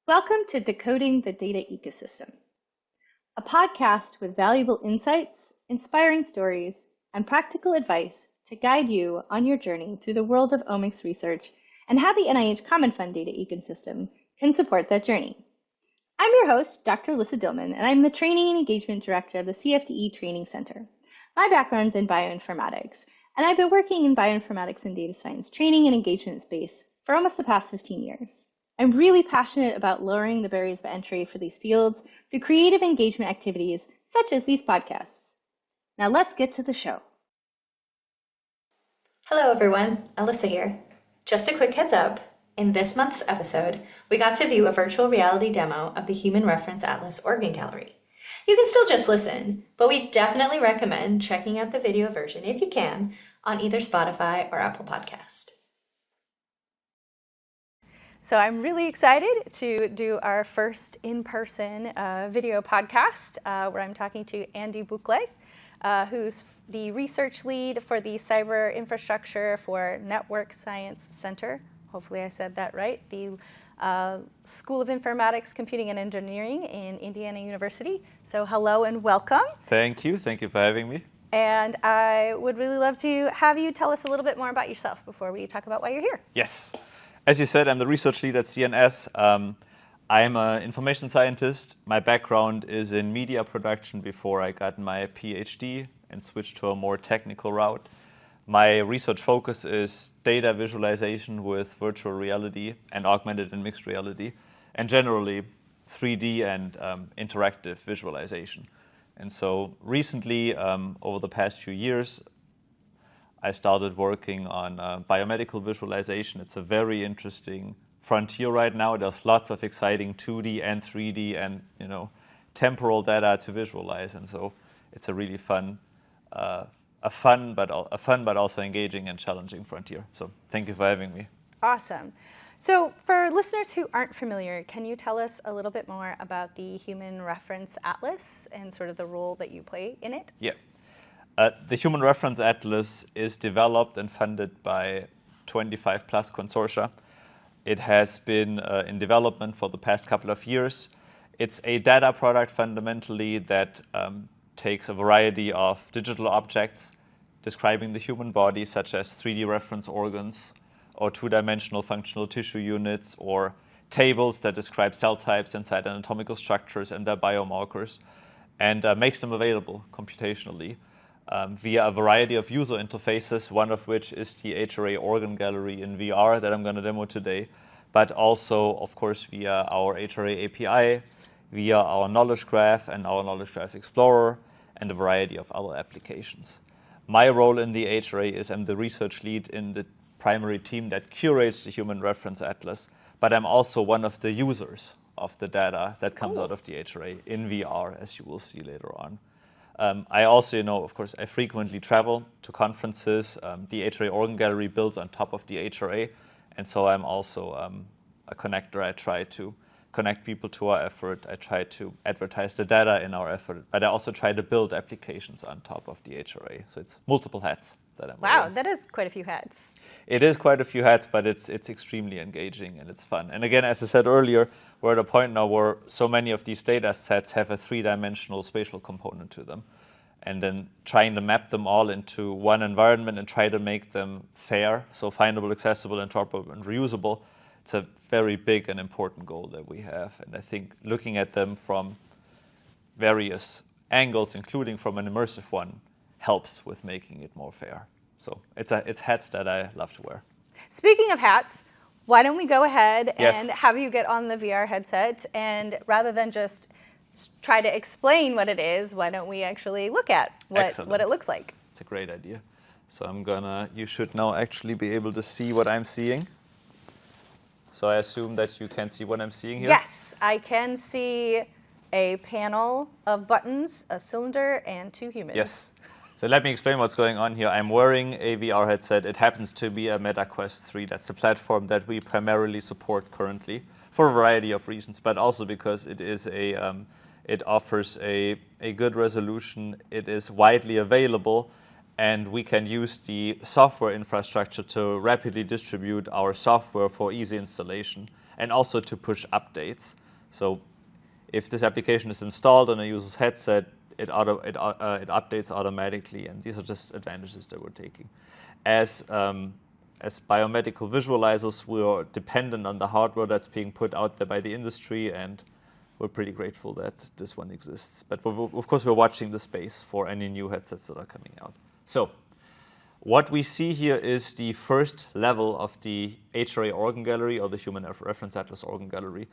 Welcome to Decoding the Data Ecosystem, a podcast with valuable insights, inspiring stories, and practical advice to guide you on your journey through the world of omics research and how the NIH Common Fund data ecosystem can support that journey. I'm your host, Dr. Alyssa Dillman, and I'm the Training and Engagement Director of the CFDE Training Center. My background's in bioinformatics, and I've been working in bioinformatics and data science training and engagement space for almost the past 15 years. I'm really passionate about lowering the barriers of entry for these fields through creative engagement activities such as these podcasts. Now let's get to the show. Hello everyone, Alyssa here. Just a quick heads up, in this month's episode, we got to view a virtual reality demo of the Human Reference Atlas Organ Gallery. You can still just listen, but we definitely recommend checking out the video version if you can on either Spotify or Apple Podcast. So I'm really excited to do our first in-person video podcast where I'm talking to Andy Bouclet, who's the research lead for the Cyber Infrastructure for Network Science Center. Hopefully I said that right. The School of Informatics, Computing and Engineering in Indiana University. So hello and welcome. Thank you for having me. And I would really love to have you tell us a little bit more about yourself before we talk about why you're here. Yes. As you said, I'm the research lead at CNS. I'm an information scientist. My background is in media production before I got my PhD and switched to a more technical route. My research focus is data visualization with virtual reality and augmented and mixed reality, and generally 3D and interactive visualization. And so recently, over the past few years, I started working on biomedical visualization. It's a very interesting frontier right now. There's lots of exciting 2D and 3D and temporal data to visualize, and so it's a really fun but also engaging and challenging frontier. So thank you for having me. Awesome. So for listeners who aren't familiar, can you tell us a little bit more about the Human Reference Atlas and sort of the role that you play in it? Yeah. The Human Reference Atlas is developed and funded by 25 plus consortia. It has been in development for the past couple of years. It's a data product fundamentally that takes a variety of digital objects describing the human body, such as 3D reference organs or two-dimensional functional tissue units or tables that describe cell types inside anatomical structures and their biomarkers, and makes them available computationally via a variety of user interfaces, one of which is the HRA organ gallery in VR that I'm going to demo today, but also, of course, via our HRA API, via our knowledge graph and our knowledge graph explorer, and a variety of other applications. My role in the HRA is I'm the research lead in the primary team that curates the Human Reference Atlas, but I'm also one of the users of the data that comes out of the HRA in VR, as you will see later on. I also, of course, I frequently travel to conferences. The HRA organ gallery builds on top of the HRA, and so I'm also a connector. I try to connect people to our effort. I try to advertise the data in our effort, but I also try to build applications on top of the HRA. So it's multiple hats that I'm wearing. Wow, that is quite a few hats. It is quite a few hats, but it's extremely engaging and it's fun. And again, as I said earlier, we're at a point now where so many of these data sets have a three-dimensional spatial component to them. And then trying to map them all into one environment and try to make them fair, so findable, accessible, interoperable, and reusable. It's a very big and important goal that we have. And I think looking at them from various angles, including from an immersive one, helps with making it more fair. So it's hats that I love to wear. Speaking of hats, why don't we go ahead Yes. and have you get on the VR headset, and rather than just try to explain what it is, why don't we actually look at what it looks like? It's a great idea. So you should now actually be able to see what I'm seeing. So I assume that you can see what I'm seeing here? Yes, I can see a panel of buttons, a cylinder, and two humans. Yes. So let me explain what's going on here. I'm wearing a VR headset. It happens to be a Meta Quest 3. That's a platform that we primarily support currently for a variety of reasons, but also because it is it offers a good resolution. It is widely available, and we can use the software infrastructure to rapidly distribute our software for easy installation. and also to push updates. So if this application is installed on a user's headset, it updates automatically, and these are just advantages that we're taking. As biomedical visualizers, we're dependent on the hardware that's being put out there by the industry, and we're pretty grateful that this one exists. But of course, we're watching the space for any new headsets that are coming out. So what we see here is the first level of the HRA organ gallery, or the Human Reference Atlas organ gallery.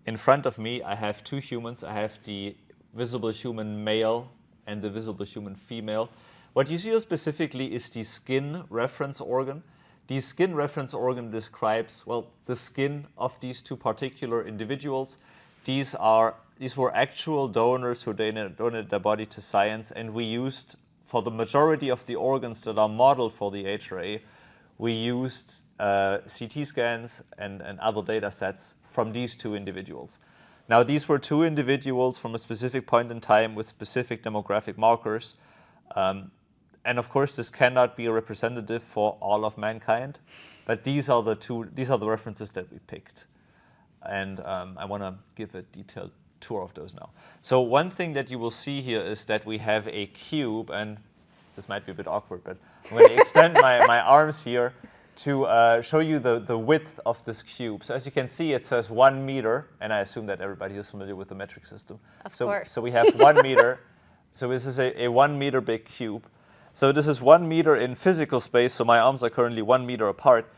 In front of me, I have two humans. I have the visible human male and the visible human female. What you see here specifically is the skin reference organ. The skin reference organ describes, well, the skin of these two particular individuals. These were actual donors who donated their body to science, and we used, for the majority of the organs that are modeled for the HRA, we used CT scans and other data sets from these two individuals. Now, these were two individuals from a specific point in time with specific demographic markers. And of course, this cannot be a representative for all of mankind, but these are the references that we picked. And I want to give a detailed tour of those now. So one thing that you will see here is that we have a cube, and this might be a bit awkward, but I'm going to extend my arms here to show you the width of this cube. So as you can see, it says 1 meter, and I assume that everybody is familiar with the metric system. Of course. So we have 1 meter. So this is a 1 meter big cube. So this is 1 meter in physical space, so my arms are currently 1 meter apart.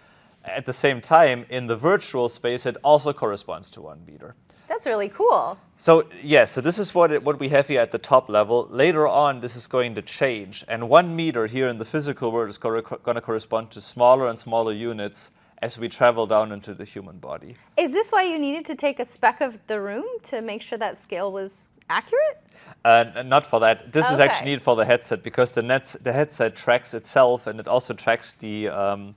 At the same time, in the virtual space, it also corresponds to 1 meter. That's really cool. So yeah, so this is what we have here at the top level. Later on, this is going to change. And 1 meter here in the physical world is going to correspond to smaller and smaller units as we travel down into the human body. Is this why you needed to take a spec of the room to make sure that scale was accurate? Not for that. This is actually needed for the headset, because the headset tracks itself, and it also tracks the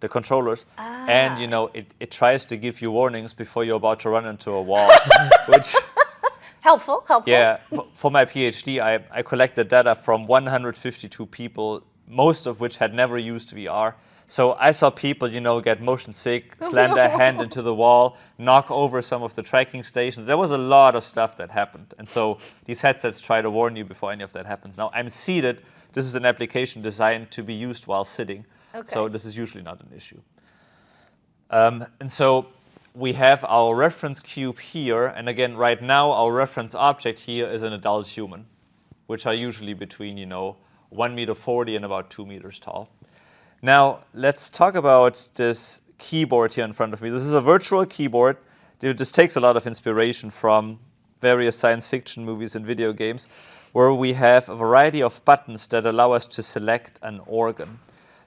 controllers. And you know, it tries to give you warnings before you're about to run into a wall, which helpful. Yeah, for my PhD, I collected data from 152 people, most of which had never used VR. So I saw people, you know, get motion sick, slam their hand into the wall, knock over some of the tracking stations. There was a lot of stuff that happened. And so these headsets try to warn you before any of that happens. Now, I'm seated. This is an application designed to be used while sitting. Okay. So this is usually not an issue. And so we have our reference cube here. And again, right now, our reference object here is an adult human, which are usually between, you know, 1.40 meters and about 2 meters tall. Now, let's talk about this keyboard here in front of me. This is a virtual keyboard. This takes a lot of inspiration from various science fiction movies and video games, where we have a variety of buttons that allow us to select an organ.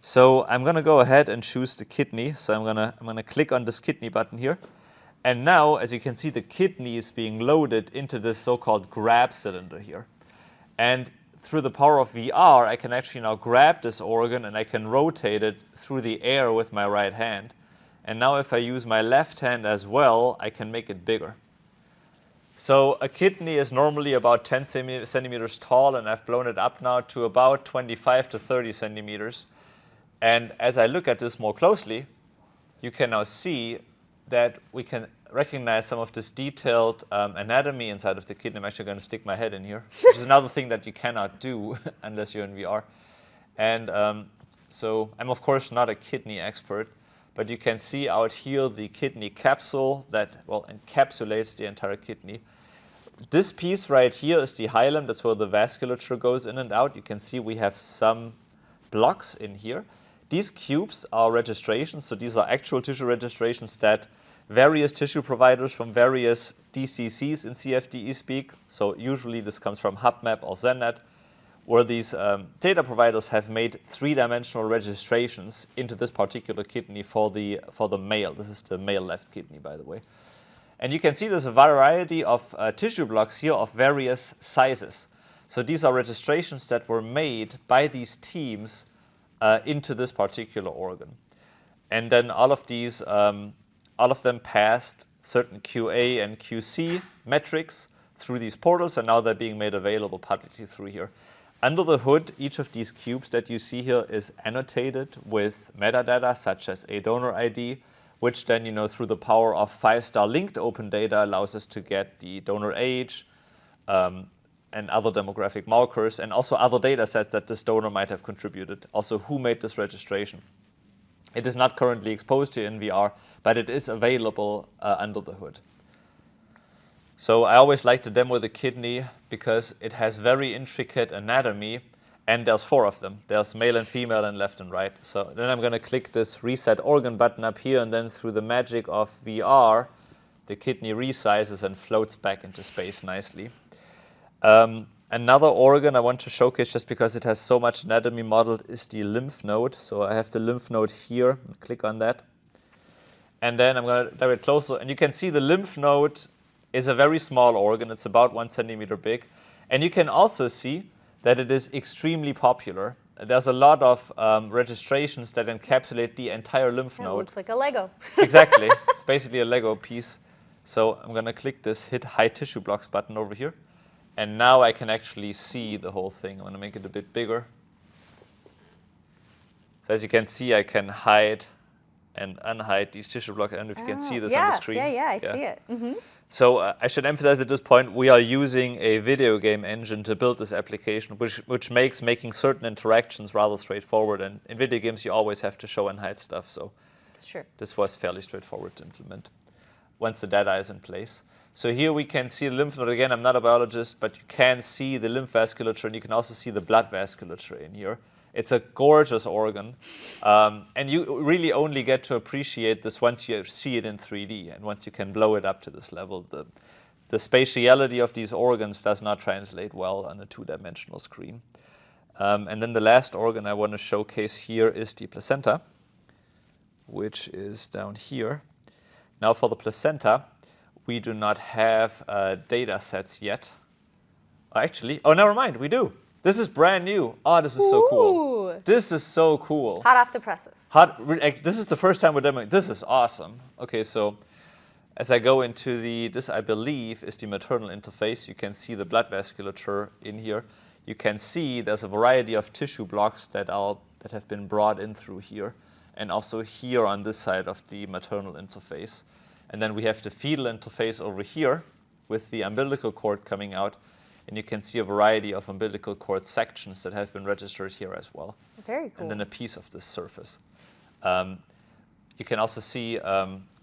So I'm going to go ahead and choose the kidney. So I'm going to click on this kidney button here. And now, as you can see, the kidney is being loaded into this so-called grab cylinder here. And through the power of VR, I can actually now grab this organ and I can rotate it through the air with my right hand. And now if I use my left hand as well, I can make it bigger. So a kidney is normally about 10 centimeters tall, and I've blown it up now to about 25 to 30 centimeters. And as I look at this more closely, you can now see that we can recognize some of this detailed anatomy inside of the kidney. I'm actually going to stick my head in here, which is another thing that you cannot do unless you're in VR. And so I'm, of course, not a kidney expert, but you can see out here the kidney capsule that, well, encapsulates the entire kidney. This piece right here is the hilum. That's where the vasculature goes in and out. You can see we have some blocks in here. These cubes are registrations, so these are actual tissue registrations that various tissue providers from various DCCs in CFDE speak. So usually this comes from HuBMAP or SenNet, where these data providers have made three-dimensional registrations into this particular kidney for the male. This is the male left kidney, by the way. And you can see there's a variety of tissue blocks here of various sizes. So these are registrations that were made by these teams into this particular organ. And then all of these all of them passed certain QA and QC metrics through these portals, and now they're being made available publicly through here. Under the hood, each of these cubes that you see here is annotated with metadata, such as a donor ID, which then, through the power of 5-star linked open data allows us to get the donor age and other demographic markers, and also other data sets that this donor might have contributed. Also, who made this registration. It is not currently exposed to in VR, but it is available under the hood. So I always like to demo the kidney because it has very intricate anatomy, and there's 4 of them. There's male and female and left and right. So then I'm going to click this reset organ button up here, and then through the magic of VR, the kidney resizes and floats back into space nicely. Another organ I want to showcase, just because it has so much anatomy modeled, is the lymph node. So I have the lymph node here. Click on that. And then I'm going to dive it closer. And you can see the lymph node is a very small organ. It's about 1 centimeter big. And you can also see that it is extremely popular. There's a lot of registrations that encapsulate the entire lymph node. It looks like a Lego. Exactly. It's basically a Lego piece. So I'm going to click this hit hide tissue blocks button over here. And now I can actually see the whole thing. I'm going to make it a bit bigger. So as you can see, I can hide and unhide these tissue blocks. I don't know if you can see this on the screen. I see it. Mm-hmm. So I should emphasize at this point, we are using a video game engine to build this application, which makes making certain interactions rather straightforward. And in video games, you always have to show and hide stuff. So it's true. This was fairly straightforward to implement once the data is in place. So here we can see the lymph node. Again, I'm not a biologist, but you can see the lymph vasculature, and you can also see the blood vasculature in here. It's a gorgeous organ, and you really only get to appreciate this once you see it in 3D, and once you can blow it up to this level. The spatiality of these organs does not translate well on a 2-dimensional screen. And then the last organ I want to showcase here is the placenta, which is down here. Now for the placenta, we do not have data sets yet. Actually, oh, never mind, we do. This is brand new. Oh, this is so cool. This is so cool. Hot off the presses. This is the first time we're demoing. This is awesome. Okay, so as I go into this I believe is the maternal interface. You can see the blood vasculature in here. You can see there's a variety of tissue blocks that have been brought in through here, and also here on this side of the maternal interface. And then we have the fetal interface over here with the umbilical cord coming out. And you can see a variety of umbilical cord sections that have been registered here as well. Very cool. And then a piece of this surface. You can also see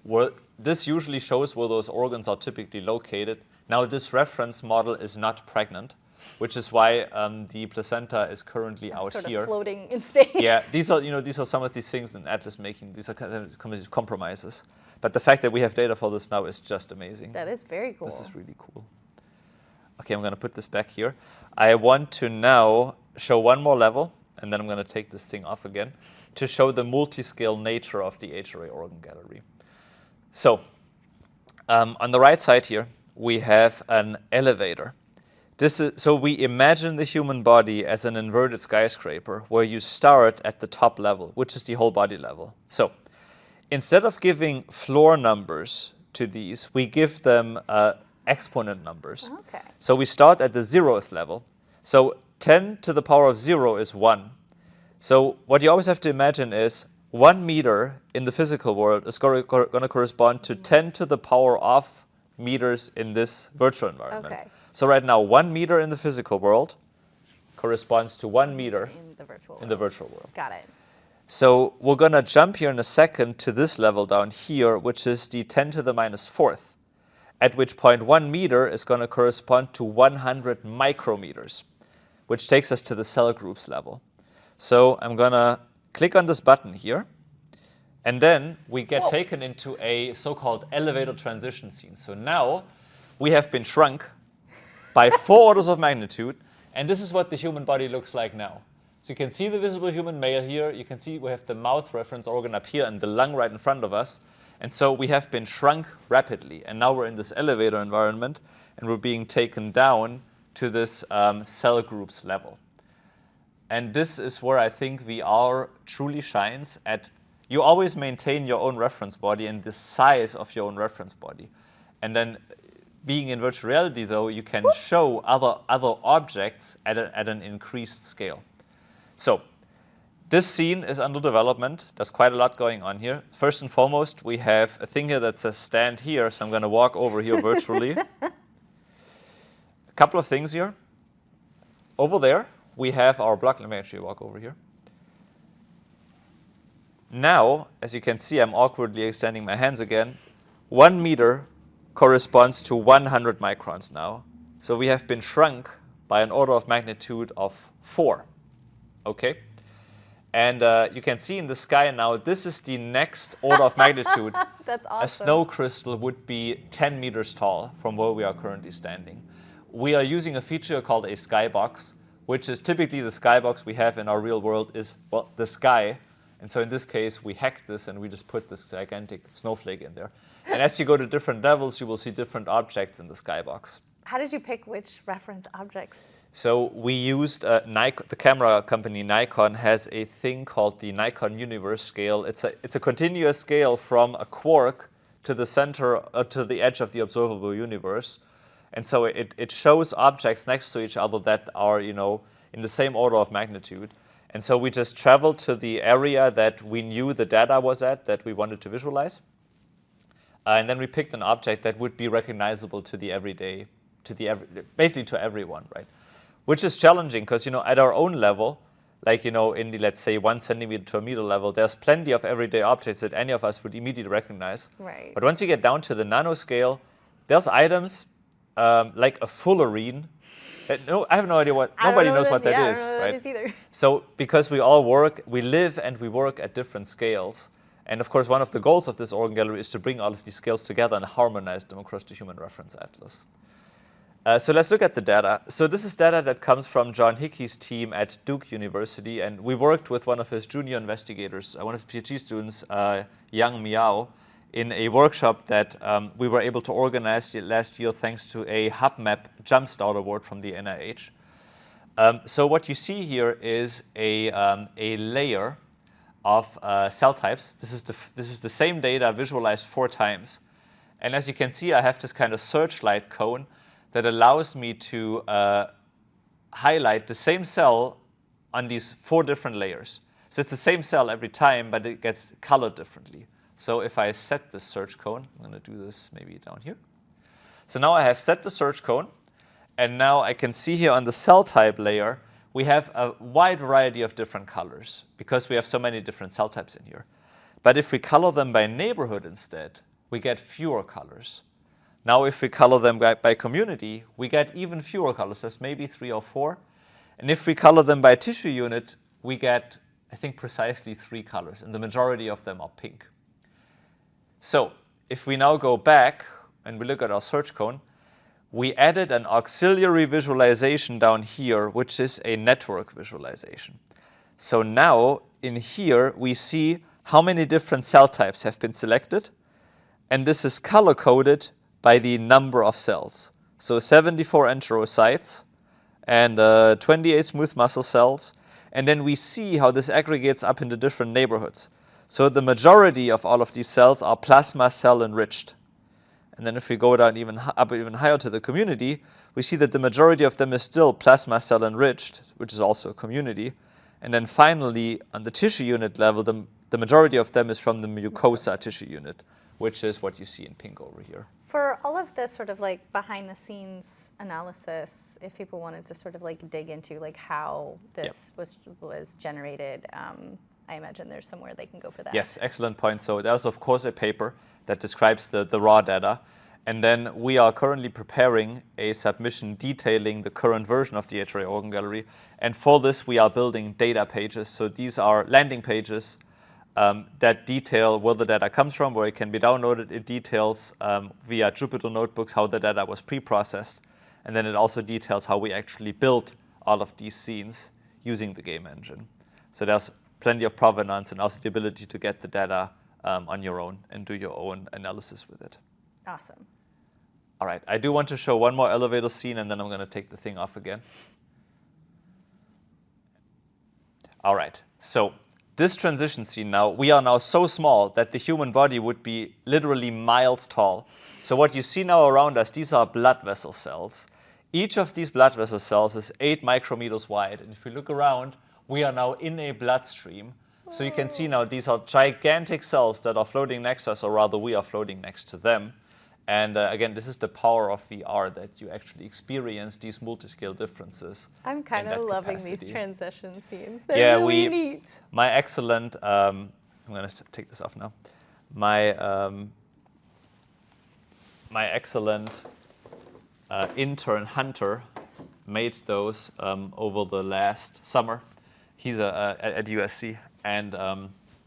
where this usually shows where those organs are typically located. Now, this reference model is not pregnant, which is why the placenta is currently out sort here. Of floating in space. Yeah, these are some of these things in Atlas making. These are kind of compromises. But the fact that we have data for this now is just amazing. That is very cool. This is really cool. Okay, I'm going to put this back here. I want to now show one more level, and then I'm going to take this thing off again, to show the multi-scale nature of the HRA organ gallery. So, on the right side here, we have an elevator. So we imagine the human body as an inverted skyscraper, where you start at the top level, which is the whole body level. So, instead of giving floor numbers to these, we give them exponent numbers. Okay. So we start at the 0th level. So 10 to the power of 0 is 1. So what you always have to imagine is 1 meter in the physical world is going to correspond to 10 to the power of meters in this virtual environment. Okay. So right now, 1 meter in the physical world corresponds to 1 meter in the virtual world. Got it. So we're going to jump here in a second to this level down here, which is the 10 to the minus 4th, at which point 1 meter is going to correspond to 100 micrometers, which takes us to the cell groups level. So I'm going to click on this button here, and then we get taken into a so-called elevator transition scene. So now we have been shrunk by 4 orders of magnitude, and this is what the human body looks like now. So you can see the visible human male here. You can see we have the mouth reference organ up here and the lung right in front of us. And so we have been shrunk rapidly. And now we're in this elevator environment, and we're being taken down to this cell groups level. And this is where I think VR truly shines at. You always maintain your own reference body and the size of your own reference body. And then being in virtual reality, though, you can show other objects at an increased scale. So This scene is under development. There's quite a lot going on here. First and foremost, we have a thing here that says stand here, so I'm going to walk over here virtually. A couple of things here. Over there, we have our block. Let me actually walk over here. Now, as you can see, I'm awkwardly extending my hands again. 1 meter corresponds to 100 microns now. So we have been shrunk by an order of magnitude of 4. Okay? And you can see in the sky now, this is the next order of magnitude. That's awesome. A snow crystal would be 10 meters tall from where we are currently standing. We are using a feature called a skybox, which is typically the skybox we have in our real world is, well, the sky. And so in this case, we hacked this and we just put this gigantic snowflake in there. And as you go to different levels, you will see different objects in the skybox. How did you pick which reference objects? So we used Nikon, the camera company Nikon has a thing called the Nikon Universe Scale. It's a continuous scale from a quark to the center, to the edge of the observable universe. And so it shows objects next to each other that are, in the same order of magnitude. And so we just traveled to the area that we knew the data was at, that we wanted to visualize. And then we picked an object that would be recognizable to the everyday, basically to everyone, right? Which is challenging because, at our own level, like, in the, let's say, 1 centimeter to a meter level, there's plenty of everyday objects that any of us would immediately recognize. Right. But once you get down to the nanoscale, there's items like a fullerene. I have no idea nobody knows what that is, I don't know right? that is either. So because we live and we work at different scales, and of course one of the goals of this organ gallery is to bring all of these scales together and harmonize them across the Human Reference Atlas. So let's look at the data. So this is data that comes from John Hickey's team at Duke University, and we worked with one of his junior investigators, one of his PhD students, Yang Miao, in a workshop that we were able to organize last year thanks to a HuBMAP Jumpstart Award from the NIH. So what you see here is a layer of cell types. This is the same data visualized 4 times. And as you can see, I have this kind of searchlight cone that allows me to highlight the same cell on these 4 different layers. So it's the same cell every time, but it gets colored differently. So if I set the search cone, I'm going to do this maybe down here. So now I have set the search cone, and now I can see here on the cell type layer, we have a wide variety of different colors because we have so many different cell types in here. But if we color them by neighborhood instead, we get fewer colors. Now if we color them by community, we get even fewer colors. There's maybe 3 or 4. And if we color them by tissue unit, we get, I think, precisely 3 colors, and the majority of them are pink. So if we now go back and we look at our search cone, we added an auxiliary visualization down here, which is a network visualization. So now in here, we see how many different cell types have been selected. And this is color-coded by the number of cells. So 74 enterocytes and 28 smooth muscle cells. And then we see how this aggregates up into different neighborhoods. So the majority of all of these cells are plasma cell enriched. And then if we go down even higher to the community, we see that the majority of them is still plasma cell enriched, which is also a community. And then finally, on the tissue unit level, the majority of them is from the mucosa tissue unit, which is what you see in pink over here. For all of this sort of like behind the scenes analysis, if people wanted to sort of like dig into like how this was generated, I imagine there's somewhere they can go for that. Yes, excellent point. So there's, of course, a paper that describes the raw data. And then we are currently preparing a submission detailing the current version of the HRA organ gallery. And for this, we are building data pages. So these are landing pages that detail where the data comes from, where it can be downloaded. It details via Jupyter Notebooks how the data was pre-processed. And then it also details how we actually built all of these scenes using the game engine. So there's plenty of provenance and also the ability to get the data on your own and do your own analysis with it. Awesome. All right, I do want to show one more elevator scene, and then I'm going to take the thing off again. All right, so this transition scene now, we are now so small that the human body would be literally miles tall. So what you see now around us, these are blood vessel cells. Each of these blood vessel cells is 8 micrometers wide, and if we look around, we are now in a bloodstream. So you can see now these are gigantic cells that are floating next to us, or rather we are floating next to them. And again, this is the power of VR, that you actually experience these multi-scale differences. I'm kind of loving these transition scenes. They're really neat. My excellent, I'm going to take this off now. My excellent intern Hunter made those over the last summer. He's at USC, and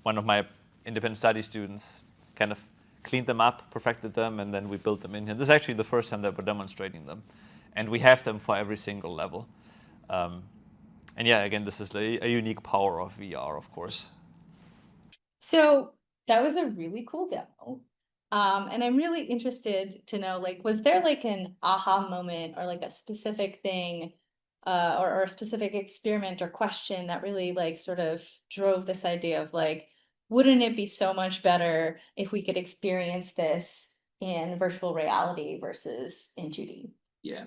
one of my independent study students kind of cleaned them up, perfected them, and then we built them in here. This is actually the first time that we're demonstrating them. And we have them for every single level. And yeah, again, this is a unique power of VR, of course. So that was a really cool demo. And I'm really interested to know, like, was there like an aha moment or like a specific thing or a specific experiment or question that really like sort of drove this idea of like, wouldn't it be so much better if we could experience this in virtual reality versus in 2D? Yeah.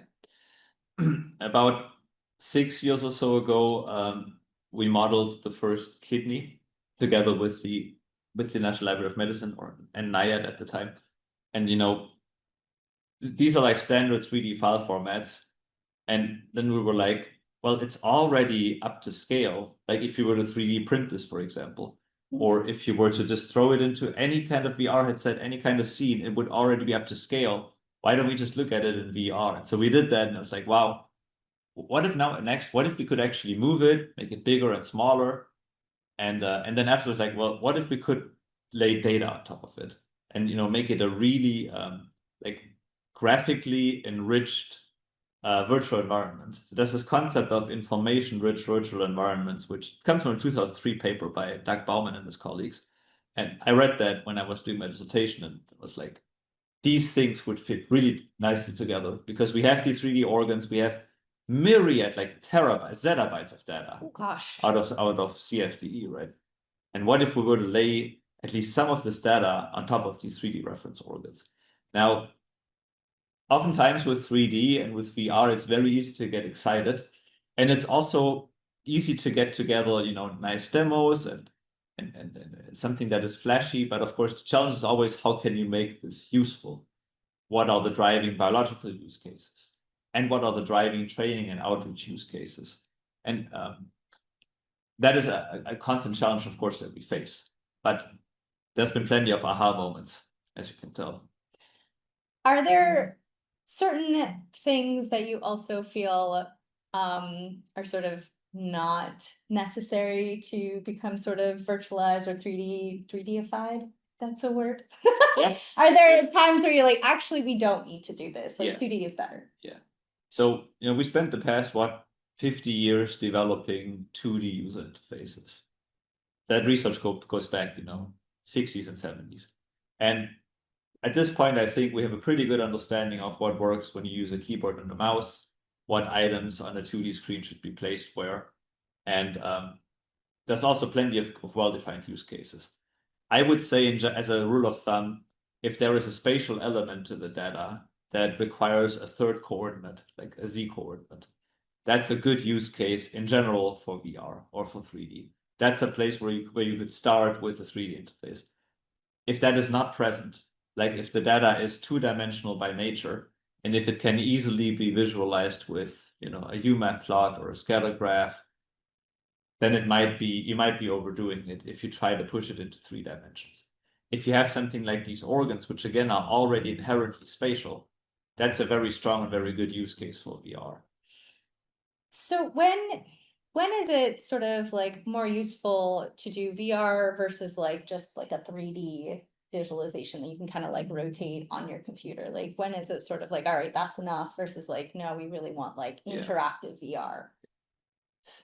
About 6 years or so ago, we modeled the first kidney together with the National Library of Medicine and NIAID at the time. And these are like standard 3D file formats. And then we were like, well, it's already up to scale. Like if you were to 3D print this, for example, or if you were to just throw it into any kind of VR headset, any kind of scene, it would already be up to scale. Why don't we just look at it in VR? And so we did that, and I was like, wow, what if we could actually move it, make it bigger and smaller? And then afterwards, like, well, what if we could lay data on top of it and make it a really like graphically enriched virtual environment? So there's this concept of information-rich virtual environments, which comes from a 2003 paper by Doug Bauman and his colleagues. And I read that when I was doing my dissertation, and it was like, these things would fit really nicely together because we have these 3D organs, we have myriad, like terabytes, zettabytes of data out of CFDE, right? And what if we were to lay at least some of this data on top of these 3D reference organs? Now, oftentimes with 3D and with VR, it's very easy to get excited. And it's also easy to get together, nice demos and something that is flashy. But of course, the challenge is always, how can you make this useful? What are the driving biological use cases? And what are the driving training and outreach use cases? And that is a constant challenge, of course, that we face. But there's been plenty of aha moments, as you can tell. Are there certain things that you also feel are sort of not necessary to become sort of virtualized or 3D-ified? That's a word. Yes. Are there times where you're like, actually, we don't need to do this? Like 2D is better. Yeah. So, we spent the past, 50 years developing 2D user interfaces. That research goes back, 60s and 70s. And at this point, I think we have a pretty good understanding of what works when you use a keyboard and a mouse, what items on a 2D screen should be placed where. And there's also plenty of well-defined use cases. I would say, as a rule of thumb, if there is a spatial element to the data that requires a third coordinate, like a Z coordinate, that's a good use case in general for VR or for 3D. That's a place where you could start with a 3D interface. If that is not present, like if the data is two-dimensional by nature, and if it can easily be visualized with, a HuBMAP plot or a scatter graph, then you might be overdoing it if you try to push it into 3 dimensions. If you have something like these organs, which again are already inherently spatial, that's a very strong and very good use case for VR. So when is it sort of like more useful to do VR versus like just like a 3D visualization that you can kind of like rotate on your computer? Like when is it sort of like, all right, that's enough versus like, no, we really want like interactive VR?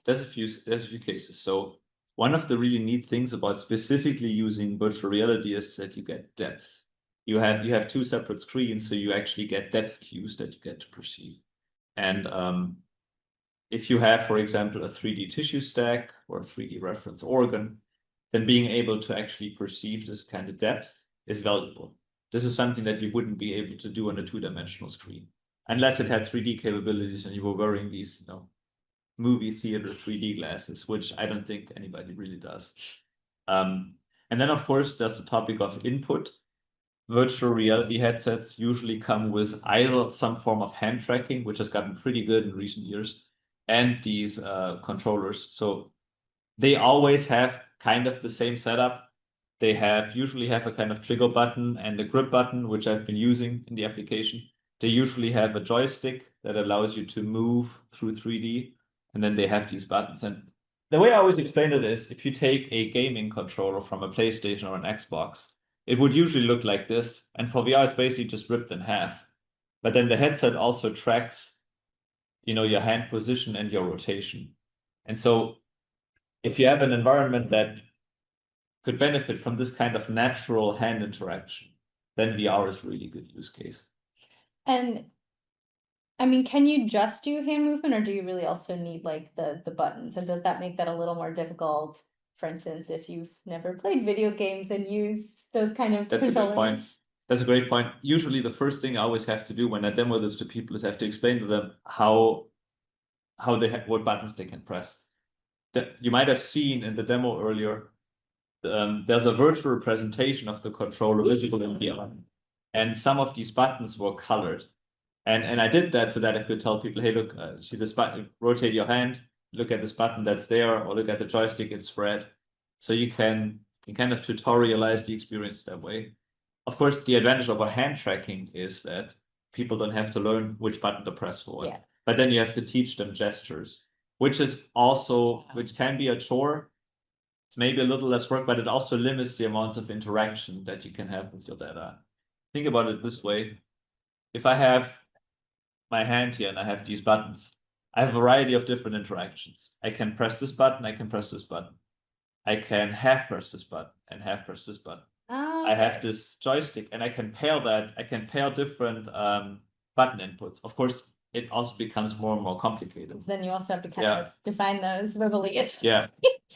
There's a few cases. So one of the really neat things about specifically using virtual reality is that you get depth. You have 2 separate screens, so you actually get depth cues that you get to perceive. And if you have, for example, a 3D tissue stack or a 3D reference organ, then being able to actually perceive this kind of depth is valuable. This is something that you wouldn't be able to do on a 2-dimensional screen, unless it had 3D capabilities and you were wearing these, movie theater 3D glasses, which I don't think anybody really does. And then, of course, there's the topic of input. Virtual reality headsets usually come with either some form of hand tracking, which has gotten pretty good in recent years, and these controllers. So they always have kind of the same setup. They usually have a kind of trigger button and a grip button, which I've been using in the application. They usually have a joystick that allows you to move through 3D, and then they have these buttons. And the way I always explain it is, if you take a gaming controller from a PlayStation or an Xbox, it would usually look like this. And for VR, it's basically just ripped in half. But then the headset also tracks, your hand position and your rotation. And so if you have an environment that could benefit from this kind of natural hand interaction, then VR is a really good use case. And I mean, can you just do hand movement, or do you really also need like the buttons? And does that make that a little more difficult, for instance, if you've never played video games and used those kind of That's controllers? a good point. That's a great point. Usually the first thing I always have to do when I demo this to people is I have to explain to them what buttons they can press. You might have seen in the demo earlier, there's a virtual representation of the controller visible in VR. And some of these buttons were colored. And I did that so that I could tell people, hey, look, see this button, rotate your hand, look at this button that's there, or look at the joystick, it's red. So you can kind of tutorialize the experience that way. Of course, the advantage of a hand tracking is that people don't have to learn which button to press for. Yeah. But then you have to teach them gestures, which can be a chore. It's maybe a little less work, but it also limits the amounts of interaction that you can have with your data. Think about it this way. If I have my hand here and I have these buttons, I have a variety of different interactions. I can press this button, I can press this button. I can half press this button and half press this button. Okay. I have this joystick and I can pair different button inputs. Of course, it also becomes more and more complicated. So then you also have to kind of define those verbally. Yeah.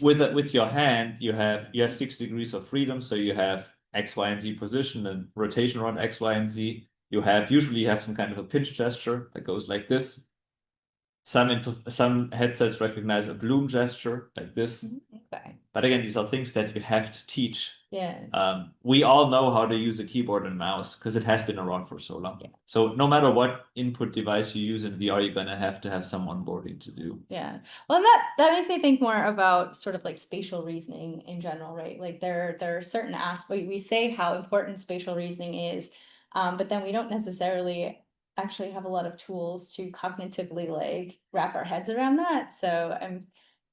With your hand, you have 6 degrees of freedom. So you have X, Y, and Z position and rotation around X, Y, and Z. Usually you have some kind of a pinch gesture that goes like this. Some headsets recognize a bloom gesture like this. Okay. But again, these are things that you have to teach. Yeah. We all know how to use a keyboard and mouse because it has been around for so long. Yeah. So no matter what input device you use in VR, you're gonna have to have some onboarding to do. Yeah. Well, and that makes me think more about sort of like spatial reasoning in general, right? Like there are certain aspects, we say how important spatial reasoning is, but then we don't necessarily actually have a lot of tools to cognitively like wrap our heads around that. So I'm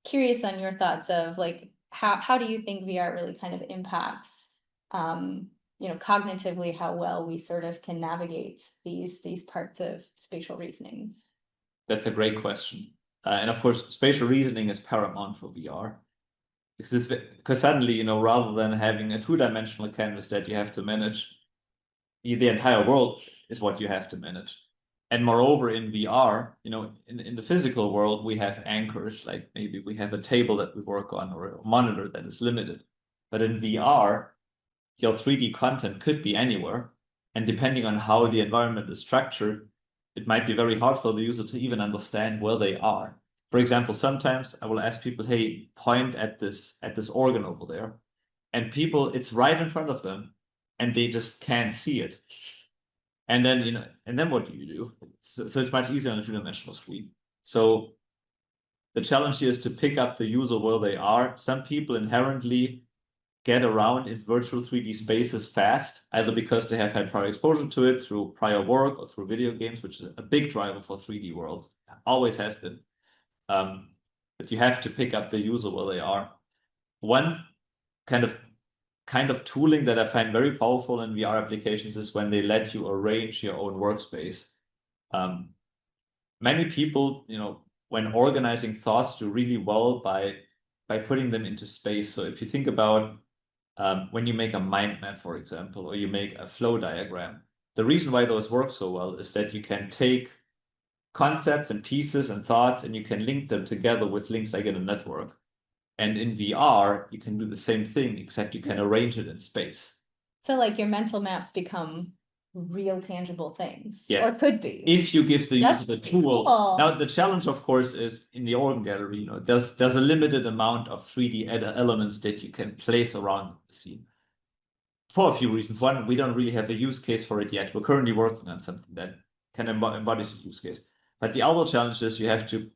curious on your thoughts of like how do you think VR really kind of impacts cognitively how well we sort of can navigate these parts of spatial reasoning? That's a great question. And of course, spatial reasoning is paramount for VR. Because suddenly, rather than having a 2-dimensional canvas that you have to manage, the entire world is what you have to manage. And moreover, in VR, in the physical world, we have anchors, like maybe we have a table that we work on or a monitor that is limited. But in VR, your 3D content could be anywhere. And depending on how the environment is structured, it might be very hard for the user to even understand where they are. For example, sometimes I will ask people, hey, point at this organ over there. And it's right in front of them and they just can't see it. And then what do you do? So it's much easier on a 2-dimensional screen. So the challenge here is to pick up the user where they are. Some people inherently get around in virtual 3D spaces fast, either because they have had prior exposure to it through prior work or through video games, which is a big driver for 3D worlds, always has been. But you have to pick up the user where they are. One kind of tooling that I find very powerful in VR applications is when they let you arrange your own workspace. Many people, when organizing thoughts, do really well by putting them into space. So if you think about when you make a mind map, for example, or you make a flow diagram, the reason why those work so well is that you can take concepts and pieces and thoughts and you can link them together with links like in a network. And in VR, you can do the same thing, except you can arrange it in space. So like your mental maps become real tangible things, Yeah. or could be. If you give the That's user the pretty tool. cool. Now the challenge, of course, is in the organ gallery. There's a limited amount of 3D elements that you can place around the scene. For a few reasons. One, we don't really have a use case for it yet. We're currently working on something that can embody the use case. But the other challenge is you have to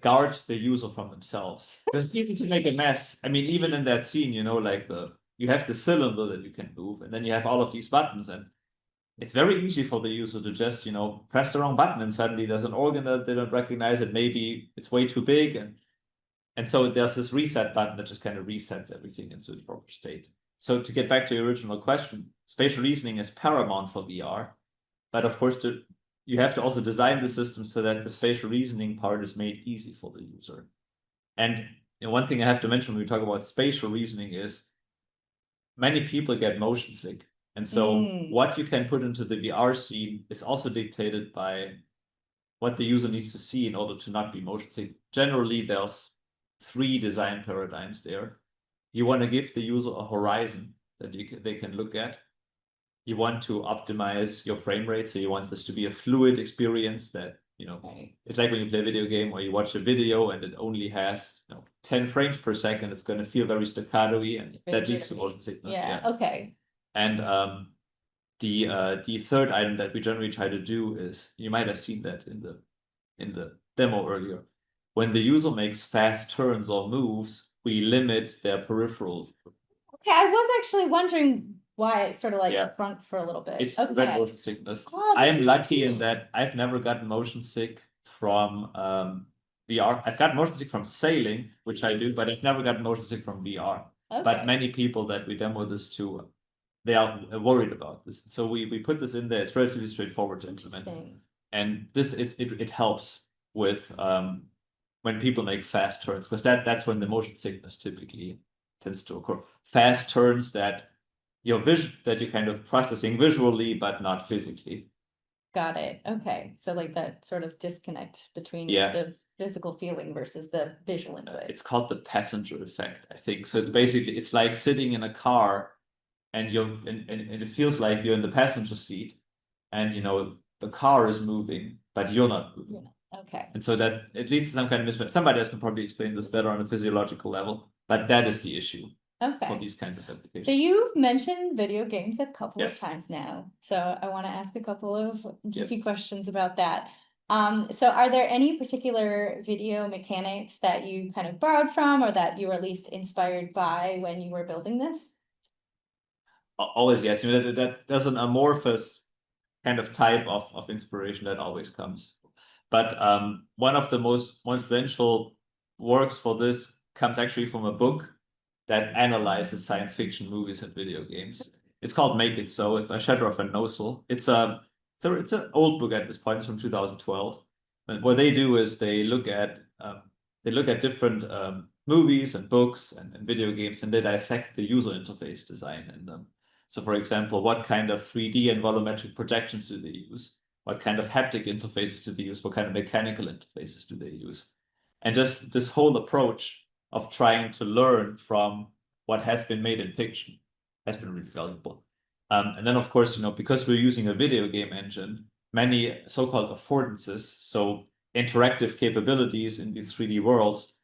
guard the user from themselves. It's easy to make a mess. I mean, even in that scene, you have the cylinder that you can move, and then you have all of these buttons, and it's very easy for the user to just, press the wrong button, and suddenly there's an organ that they don't recognize, and maybe it's way too big, and so there's this reset button that just kind of resets everything into its proper state. So to get back to your original question, spatial reasoning is paramount for VR, but of course you have to also design the system so that the spatial reasoning part is made easy for the user. And one thing I have to mention when we talk about spatial reasoning is many people get motion sick. And so what you can put into the VR scene is also dictated by what the user needs to see in order to not be motion sick. Generally, there's 3 design paradigms there. You want to give the user a horizon that they can look at. You want to optimize your frame rate, so you want this to be a fluid experience that, it's like when you play a video game or you watch a video and it only has 10 frames per second, it's going to feel very staccato-y, and that leads to motion sickness. Yeah, okay. And the third item that we generally try to do is, you might have seen that in the demo earlier, when the user makes fast turns or moves, we limit their peripheral. Okay, I was actually wondering why it's sort of like front for a little bit. It's prevent motion sickness. Oh, I'm lucky in that I've never gotten motion sick from VR. I've gotten motion sick from sailing, which I do, but I've never gotten motion sick from VR. Okay. But many people that we demo this to, they are worried about this. So we put this in there. It's relatively straightforward to implement. And this it helps with when people make fast turns, because that's when the motion sickness typically tends to occur. Fast turns that you're kind of processing visually but not physically. Got it. Okay. So like that sort of disconnect between the physical feeling versus the visual input. It's called the passenger effect, I think. So it's like sitting in a car and it feels like you're in the passenger seat, and the car is moving, but you're not moving. Yeah. Okay. And so that it leads to some kind of mismatch. Somebody else can probably explain this better on a physiological level, but that is the issue. Okay. For these kinds of applications. So you mentioned video games a couple of times now. So I want to ask a couple of geeky questions about that. So are there any particular video mechanics that you kind of borrowed from, or that you were at least inspired by when you were building this? Always, yes. There's an amorphous kind of type of inspiration that always comes. But one of the most influential works for this comes actually from a book that analyzes science fiction movies and video games. It's called Make It So. It's by Shedroff and Nosel. It's an old book at this point. It's from 2012. And what they do is they look at different movies and books and video games, and they dissect the user interface design in them. So, for example, what kind of 3D and volumetric projections do they use? What kind of haptic interfaces do they use? What kind of mechanical interfaces do they use? And just this whole approach of trying to learn from what has been made in fiction has been really valuable. And then, of course, because we're using a video game engine, many so-called affordances, so interactive capabilities in these 3D worlds,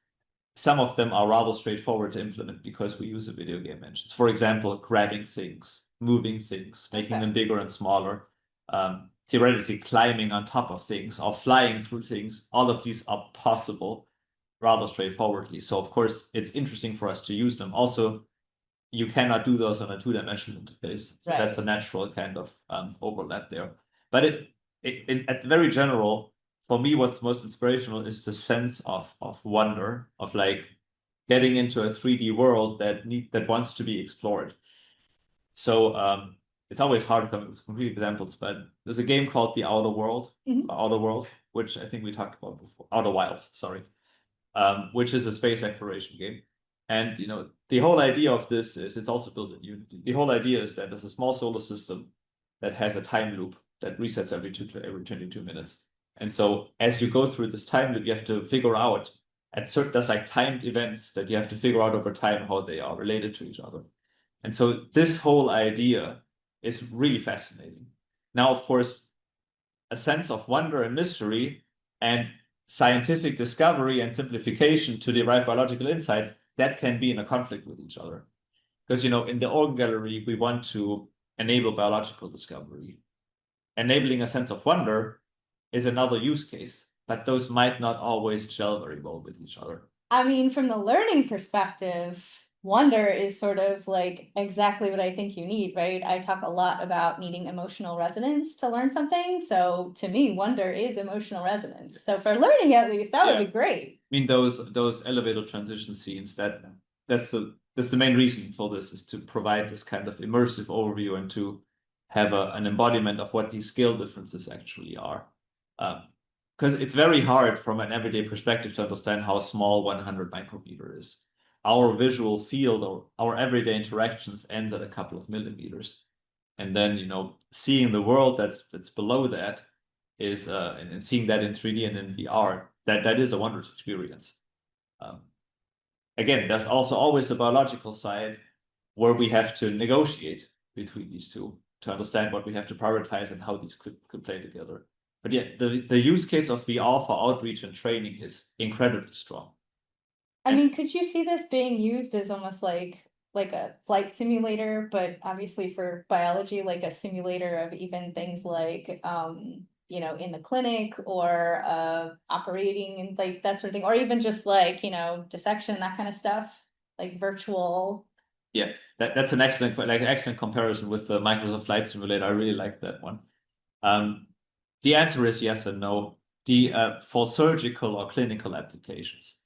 some of them are rather straightforward to implement because we use a video game engine. For example, grabbing things, moving things, making them bigger and smaller, theoretically climbing on top of things or flying through things. All of these are possible rather straightforwardly. So of course, it's interesting for us to use them. Also, you cannot do those on a 2-dimensional interface. So that's a natural kind of overlap there. But at the very general, for me, what's most inspirational is the sense of wonder, of like getting into a 3D world that wants to be explored. So it's always hard to come up with complete examples, but there's a game called The Outer World, which I think we talked about before. Outer Wilds, sorry. Which is a space exploration game. And the whole idea of this is it's also built in Unity. The whole idea is that there's a small solar system that has a time loop that resets every 22 minutes. And so as you go through this time loop, you have to figure out there's like timed events that you have to figure out over time how they are related to each other. And so this whole idea is really fascinating. Now, of course, a sense of wonder and mystery and scientific discovery and simplification to derive biological insights, that can be in a conflict with each other. Because, in the organ gallery, we want to enable biological discovery. Enabling a sense of wonder is another use case, but those might not always gel very well with each other. I mean, from the learning perspective, wonder is sort of like exactly what I think you need, right? I talk a lot about needing emotional resonance to learn something. So to me, wonder is emotional resonance. So for learning, at least, that would be great. I mean, those elevator transition scenes, that's the main reason for this, is to provide this kind of immersive overview and to have an embodiment of what these scale differences actually are. Because it's very hard from an everyday perspective to understand how small 100 micrometer is. Our visual field or our everyday interactions ends at a couple of millimeters. And then, seeing the world that's below that is, and seeing that in 3D and in VR, that is a wondrous experience. Again, there's also always the biological side where we have to negotiate between these two to understand what we have to prioritize and how these could play together. But yeah, the use case of VR for outreach and training is incredibly strong. I mean, could you see this being used as almost like a flight simulator, but obviously for biology, like a simulator of even things like in the clinic or operating and like that sort of thing, or even just like, dissection, that kind of stuff, like virtual. Yeah, that's an excellent comparison with the Microsoft Flight Simulator. I really like that one. The answer is yes and no. For surgical or clinical applications,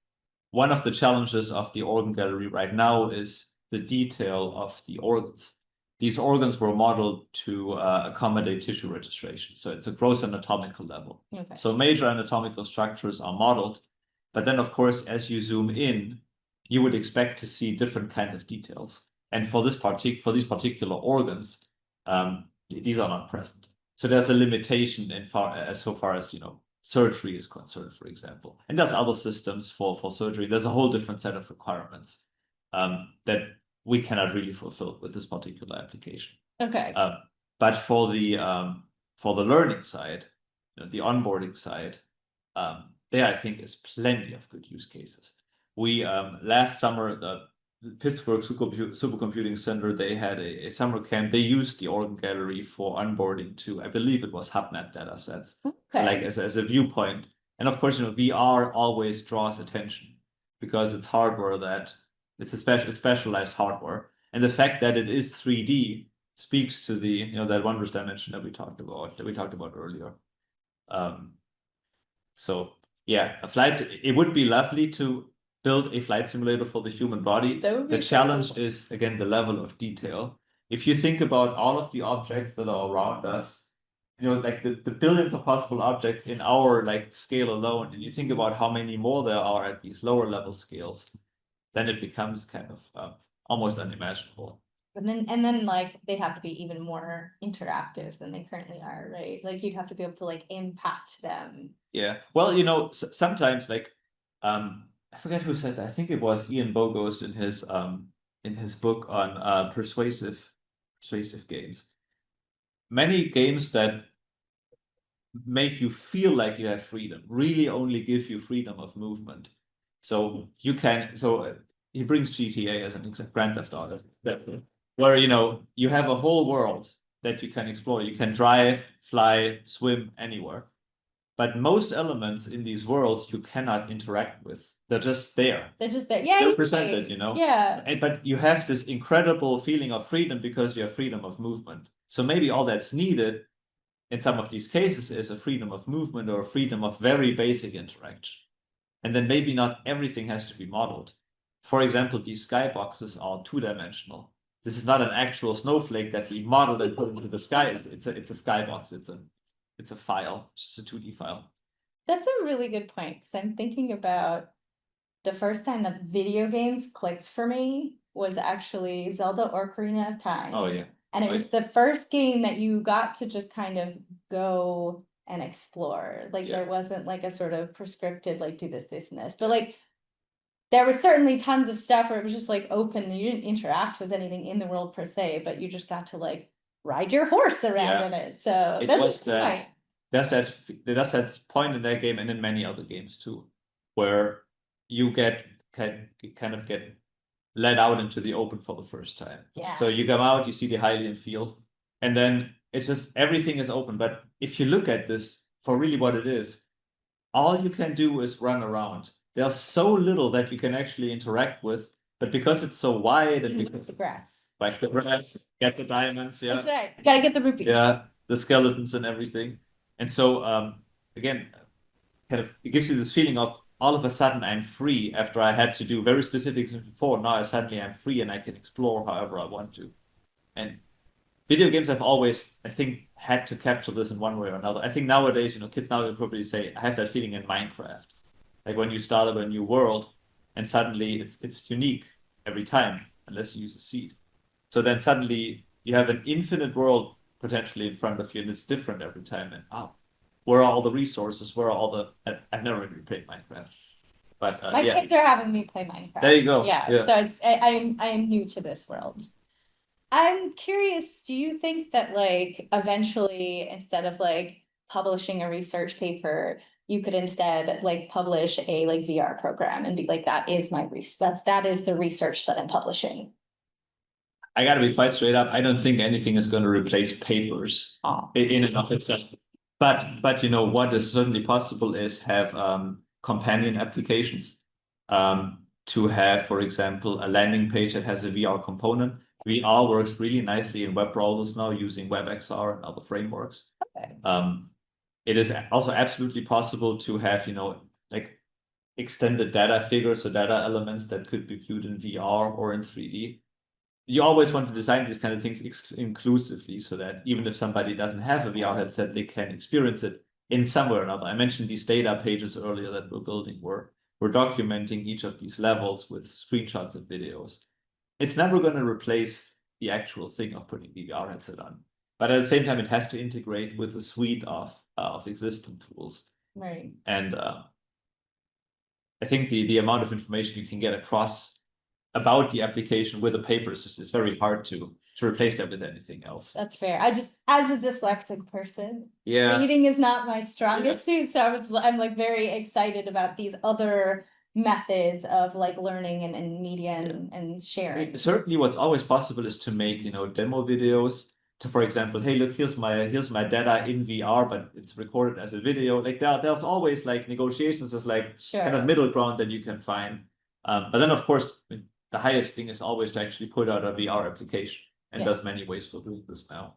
one of the challenges of the organ gallery right now is the detail of the organs. These organs were modeled to accommodate tissue registration. So it's a gross anatomical level. Okay. So major anatomical structures are modeled. But then, of course, as you zoom in, you would expect to see different kinds of details. And for these particular organs, these are not present. So there's a limitation so far as surgery is concerned, for example. And there's other systems for surgery. There's a whole different set of requirements that we cannot really fulfill with this particular application. Okay. But for the learning side, the onboarding side, there I think is plenty of good use cases. We last summer, the Pittsburgh Supercomputing Center, they had a summer camp. They used the organ gallery for onboarding to, I believe it was HuBMAP datasets, Okay. so like as a viewpoint. And of course, VR always draws attention because it's hardware it's a specialized hardware, and the fact that it is 3D speaks to the that wondrous dimension that we talked about earlier. So yeah, it would be lovely to build a flight simulator for the human body. The challenge is, again, the level of detail. If you think about all of the objects that are around us, like the billions of possible objects in our scale alone, and you think about how many more there are at these lower level scales, then it becomes kind of almost unimaginable. And then they'd have to be even more interactive than they currently are, right? Like you'd have to be able to impact them. Yeah. Well, sometimes I forget who said that. I think it was Ian Bogost in his book on persuasive games. Many games that make you feel like you have freedom really only give you freedom of movement. So he brings GTA as an example, Grand Theft Auto, where you have a whole world that you can explore. You can drive, fly, swim anywhere. But most elements in these worlds you cannot interact with. They're just there. They're just there. Yeah. They're presented, Yeah. But you have this incredible feeling of freedom because you have freedom of movement. So maybe all that's needed in some of these cases is a freedom of movement or a freedom of very basic interaction. And then maybe not everything has to be modeled. For example, these skyboxes are two-dimensional. This is not an actual snowflake that we modeled and put into the sky. It's a skybox. It's a file, just a 2D file. That's a really good point, because I'm thinking about the first time that video games clicked for me was actually Zelda Ocarina of Time. Oh yeah. And it was the first game that you got to just kind of go and explore. There wasn't a sort of prescripted, do this, this, and this. But there was certainly tons of stuff where it was just like open and you didn't interact with anything in the world per se, but you just got to like ride your horse around in it. So that's a point. There's that point in that game and in many other games too, where you kind of get let out into the open for the first time. Yeah. So you come out, you see the Hylian field, and then it's just everything is open. But if you look at this for really what it is, all you can do is run around. There's so little that you can actually interact with, but because it's so wide and because the grass. Like the grass, get the diamonds, yeah. That's right. You gotta get the rupees. Yeah, the skeletons and everything. And so again, kind of it gives you this feeling of all of a sudden I'm free after I had to do very specific things before. Now suddenly I'm free and I can explore however I want to. And video games have always, I think, had to capture this in one way or another. I think nowadays, kids now will probably say, I have that feeling in Minecraft. Like when you start up a new world and suddenly it's unique every time, unless you use a seed. So then suddenly you have an infinite world potentially in front of you and it's different every time. And where are all the resources? Where are all the, I've never really played Minecraft. But my kids are having me play Minecraft. There you go. Yeah. So I am new to this world. I'm curious, do you think that like eventually instead of like publishing a research paper, you could instead like publish a like VR program and be like, that is my research. That is the research that I'm publishing. I gotta be quite straight up. I don't think anything is going to replace papers in and of itself. But what is certainly possible is have companion applications. To have, for example, a landing page that has a VR component. VR works really nicely in web browsers now using WebXR and other frameworks. Okay. It is also absolutely possible to have, like extended data figures or data elements that could be viewed in VR or in 3D. You always want to design these kind of things inclusively so that even if somebody doesn't have a VR headset, they can experience it in some way or another. I mentioned these data pages earlier that we're building where we're documenting each of these levels with screenshots and videos. It's never going to replace the actual thing of putting the VR headset on. But at the same time, it has to integrate with a suite of existing tools. Right. And I think the amount of information you can get across about the application with a paper is very hard to replace that with anything else. That's fair. I just, as a dyslexic person, yeah, reading is not my strongest suit. So I'm like very excited about these other methods of like learning and media and sharing. Certainly what's always possible is to make, demo videos to, for example, hey, look, here's my data in VR, but it's recorded as a video. Like there's always like negotiations, there's like kind of middle ground that you can find. But then of course, the highest thing is always to actually put out a VR application. And there's many ways for doing this now.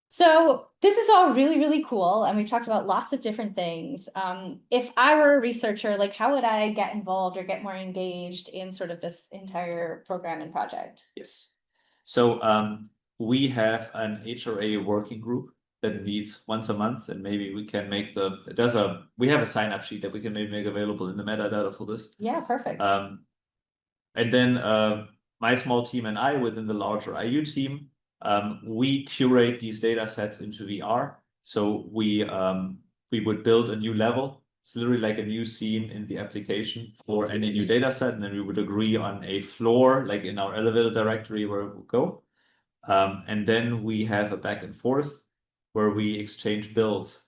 So this is all really, really cool. And we've talked about lots of different things. If I were a researcher, like how would I get involved or get more engaged in sort of this entire program and project? Yes. So we have an HRA working group that meets once a month, and maybe we can make we have a sign-up sheet that we can maybe make available in the metadata for this. Yeah, perfect. And then my small team and I within the larger IU team, we curate these data sets into VR. So we would build a new level. It's literally like a new scene in the application for any new data set. And then we would agree on a floor, like in our elevator directory where it will go. And then we have a back and forth where we exchange builds.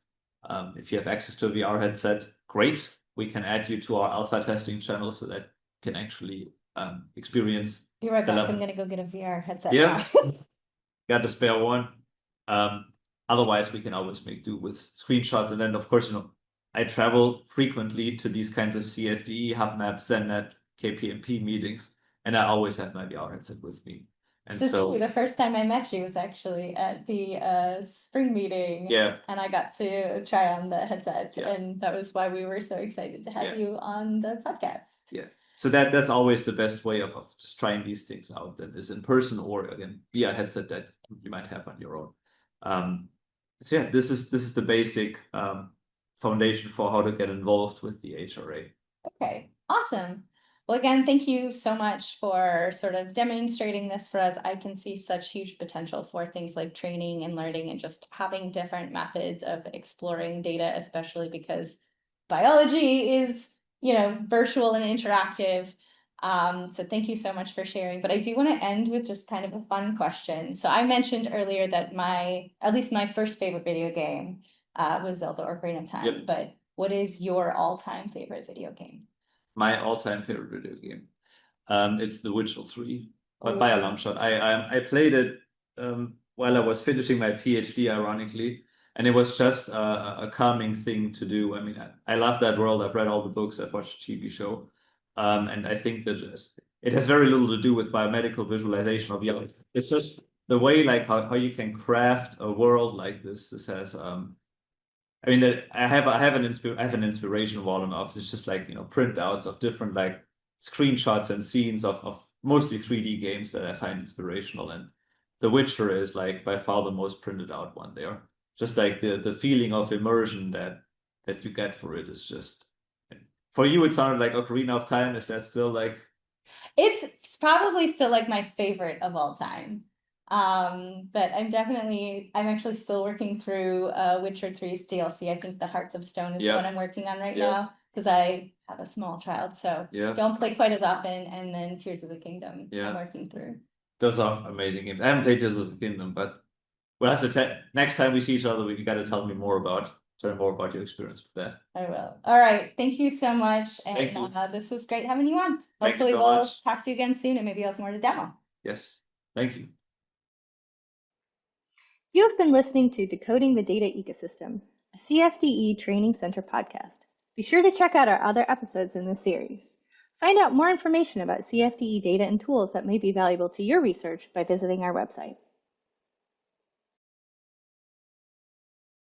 If you have access to a VR headset, great. We can add you to our alpha testing channel so that you can actually experience. Be right back. I'm gonna go get a VR headset. Yeah, got the spare one. Otherwise, we can always make do with screenshots. And then, of course, I travel frequently to these kinds of CFDE, HuBMAP, SenNet, KPMP meetings, and I always have my VR headset with me. And so the first time I met you was actually at the spring meeting. Yeah. And I got to try on the headset, and that was why we were so excited to have you on the podcast. Yeah. So that's always the best way of just trying these things out, that is in person or again via headset that you might have on your own. So yeah, this is the basic foundation for how to get involved with the HRA. Okay, awesome. Well, again, thank you so much for sort of demonstrating this for us. I can see such huge potential for things like training and learning and just having different methods of exploring data, especially because biology is, virtual and interactive. So thank you so much for sharing. But I do want to end with just kind of a fun question. So I mentioned earlier that at least my first favorite video game was Zelda Ocarina of Time. Yep. But what is your all-time favorite video game? My all-time favorite video game. It's The Witcher 3, but by a long shot. I played it while I was finishing my PhD, ironically, and it was just a calming thing to do. I mean, I love that world. I've read all the books. I've watched the TV show, and I think that it has very little to do with biomedical visualization of reality. It's just the way, like how you can craft a world like this. This has I mean, I have an inspiration wall in office. It's just like, printouts of different like screenshots and scenes of mostly 3D games that I find inspirational. And The Witcher is like by far the most printed out one there. Just like the feeling of immersion that you get for it is just, for you, it sounded like Ocarina of Time. Is that still like? It's probably still like my favorite of all time. But I'm actually still working through Witcher 3's DLC. I think the Hearts of Stone is the one I'm working on right now, because I have a small child, so don't play quite as often. And then Tears of the Kingdom I'm working through. Those are amazing games. I haven't played Tears of the Kingdom, but we'll have to next time we see each other, you got to tell me more about your experience with that. I will. All right. Thank you so much. And Thank you. This was great having you on. Thank you Hopefully so we'll much. talk to you again soon, and maybe you'll have more to demo. Yes. Thank you. You have been listening to Decoding the Data Ecosystem, a CFDE Training Center podcast. Be sure to check out our other episodes in this series. Find out more information about CFDE data and tools that may be valuable to your research by visiting our website.